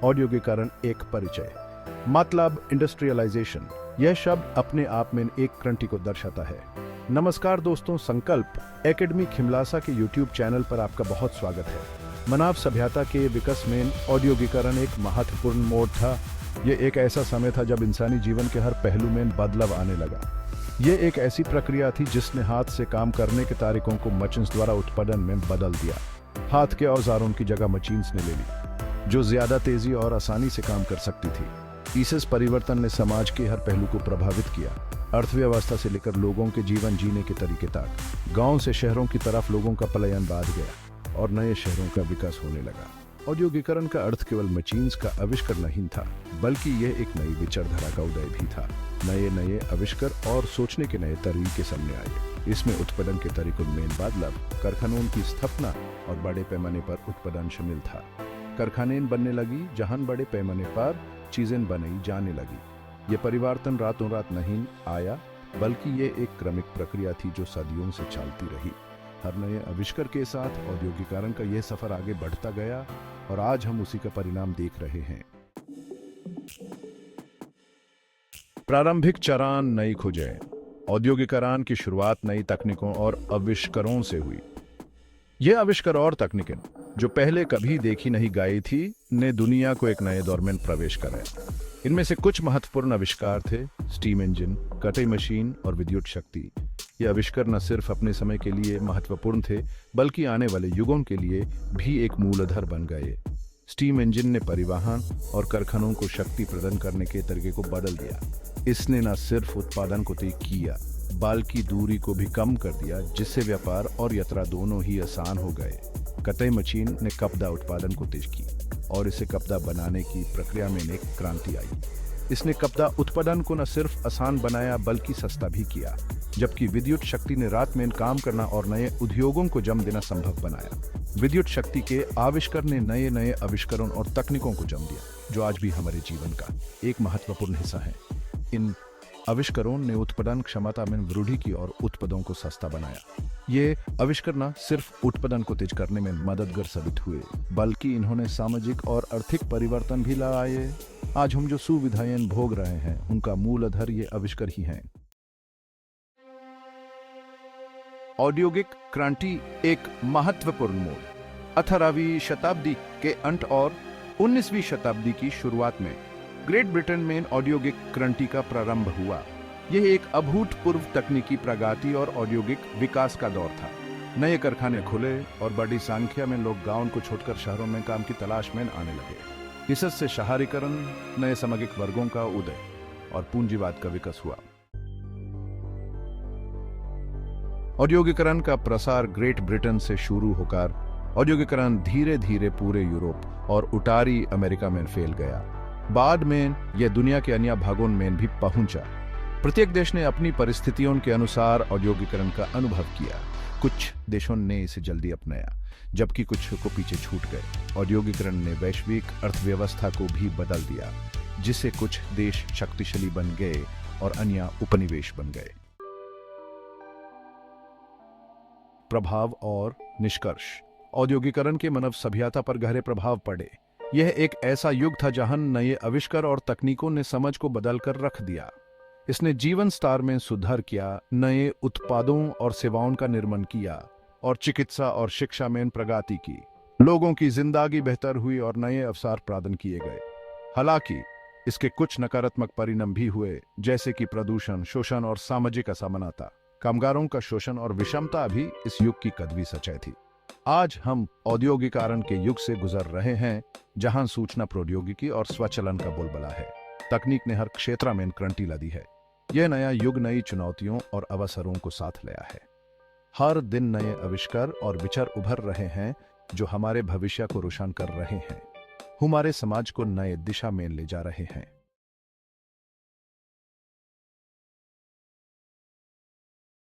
औद्योगिकरण एक परिचय। मतलब इंडस्ट्रियलाइजेशन। यह शब्द अपने आप में एक क्रांति को दर्शाता है। नमस्कार दोस्तों, संकल्प एकेडमी खिमलासा के यूट्यूब चैनल पर आपका बहुत स्वागत है। मानव सभ्यता के विकास में औद्योगिकरण एक महत्वपूर्ण मोड़ था। यह एक ऐसा समय था जब इंसानी जीवन के हर पहलू में बदलाव आने लगा। यह एक ऐसी प्रक्रिया थी जिसने हाथ से काम करने के तरीकों को मशीन्स द्वारा उत्पादन में बदल दिया। हाथ के औजारों की जगह मशीन्स ने ले ली, जो ज्यादा तेजी और आसानी से काम कर सकती थी। इस परिवर्तन ने समाज के हर पहलू को प्रभावित किया। अर्थव्यवस्था से लेकर लोगों के जीवन जीने के तरीके तक। गांव से शहरों की तरफ लोगों का पलायन बढ़ गया और नए शहरों का विकास होने लगा। औद्योगिकरण का अर्थ केवल मशीन्स का आविष्कार नहीं था, बल्कि यह एक नई विचारधारा का उदय भी था। नए आविष्कार और सोचने के नए तरीके सामने आए। इसमें उत्पादन के तरीकों में बदलाव, कारखानों की स्थापना और बड़े पैमाने पर उत्पादन शामिल था। कारखाने बनने लगी जहां बड़े पैमाने पर चीजें बनाई जाने लगी। ये परिवर्तन रातों रात नहीं आया, बल्कि ये एक क्रमिक प्रक्रिया थी जो सदियों से चलती रही। हर नए आविष्कार के साथ औद्योगिकरण का यह सफर आगे बढ़ता गया और आज हम उसी का परिणाम देख रहे हैं। प्रारंभिक चरण, नई खोजें। औद्योगिकरण की शुरुआत नई तकनीकों और आविष्कारों से हुई। यह आविष्कार और तकनीकें जो पहले कभी देखी नहीं गई थी, ने दुनिया को एक नए दौर में प्रवेश कराया। इनमें से कुछ महत्वपूर्ण आविष्कार थे स्टीम इंजन, कटाई मशीन और विद्युत शक्ति। ये आविष्कार न सिर्फ अपने समय के लिए महत्वपूर्ण थे, बल्कि आने वाले युगों के लिए भी एक मूलाधार बन गए। स्टीम इंजन ने परिवहन और कारखानों को शक्ति प्रदान करने के तरीके को बदल दिया। इसने न सिर्फ उत्पादन को तेज किया, बल्कि दूरी को भी कम कर दिया, जिससे व्यापार और यात्रा दोनों ही आसान हो गए। कटाई मशीन ने कपड़ा उत्पादन को तेज की और इसे कपड़ा बनाने की प्रक्रिया में एक क्रांति आई। इसने कपड़ा उत्पादन को न सिर्फ आसान बनाया, बल्कि सस्ता भी किया। जबकि विद्युत शक्ति ने रात में काम करना और नए उद्योगों को जन्म देना संभव बनाया। विद्युत शक्ति के आविष्कार ने नए आविष्कारों और तकनीकों को जन्म दिया, जो आज भी हमारे जीवन का एक महत्वपूर्ण हिस्सा है। इन आविष्कारों ने उत्पादन क्षमता में वृद्धि की और उत्पादों को सस्ता बनाया। ये आविष्कार न सिर्फ उत्पादन को तेज करने में मददगार साबित हुए, बल्कि इन्होंने सामाजिक और आर्थिक परिवर्तन भी लाए। आज हम जो सुविधाएं भोग रहे हैं, उनका मूल आधार ये आविष्कार ही है। औद्योगिक क्रांति एक महत्वपूर्ण मोड़। 18वीं शताब्दी के अंत और 19वीं शताब्दी की शुरुआत में ग्रेट ब्रिटेन में औद्योगिक क्रांति का प्रारंभ हुआ। यह एक अभूतपूर्व तकनीकी प्रगति और औद्योगिक विकास का दौर था। नए कारखाने खुले और बड़ी संख्या में लोग गांवों को छोड़कर शहरों में काम की तलाश में आने लगे। इससे शहरीकरण, नए सामाजिक वर्गों का उदय और पूंजीवाद का विकास हुआ। औद्योगिकरण का प्रसार ग्रेट ब्रिटेन से शुरू होकर औद्योगिकरण धीरे धीरे पूरे यूरोप और उत्तरी अमेरिका में फैल गया। बाद में यह दुनिया के अन्य भागों में भी पहुंचा। प्रत्येक देश ने अपनी परिस्थितियों के अनुसार औद्योगिकरण का अनुभव किया। कुछ देशों ने इसे जल्दी अपनाया, जबकि कुछ को पीछे छूट गए। औद्योगिकरण ने वैश्विक अर्थव्यवस्था को भी बदल दिया, जिससे कुछ देश शक्तिशाली बन गए और अन्य उपनिवेश बन गए। प्रभाव और निष्कर्ष। औद्योगिकरण के मानव सभ्यता पर गहरे प्रभाव पड़े। यह एक ऐसा युग था जहां नए आविष्कार और तकनीकों ने समझ को बदलकर रख दिया। इसने जीवन स्तर में सुधार किया, नए उत्पादों और सेवाओं का निर्माण किया और चिकित्सा और शिक्षा में प्रगति की। लोगों की जिंदगी बेहतर हुई और नए अवसर प्रदान किए गए। हालांकि इसके कुछ नकारात्मक परिणाम भी हुए, जैसे कि प्रदूषण, शोषण और सामाजिक असमानता। कामगारों का शोषण और विषमता भी इस युग की कड़वी सच्चाई थी। आज हम औद्योगिकरण के युग से गुजर रहे हैं, जहां सूचना प्रौद्योगिकी और स्वचालन का बोलबाला है। तकनीक ने हर क्षेत्र में क्रांति ला दी है। यह नया युग नई चुनौतियों और अवसरों को साथ लाया है। हर दिन नए आविष्कार और विचार उभर रहे हैं, जो हमारे भविष्य को रोशन कर रहे हैं, हमारे समाज को नए दिशा में ले जा रहे हैं।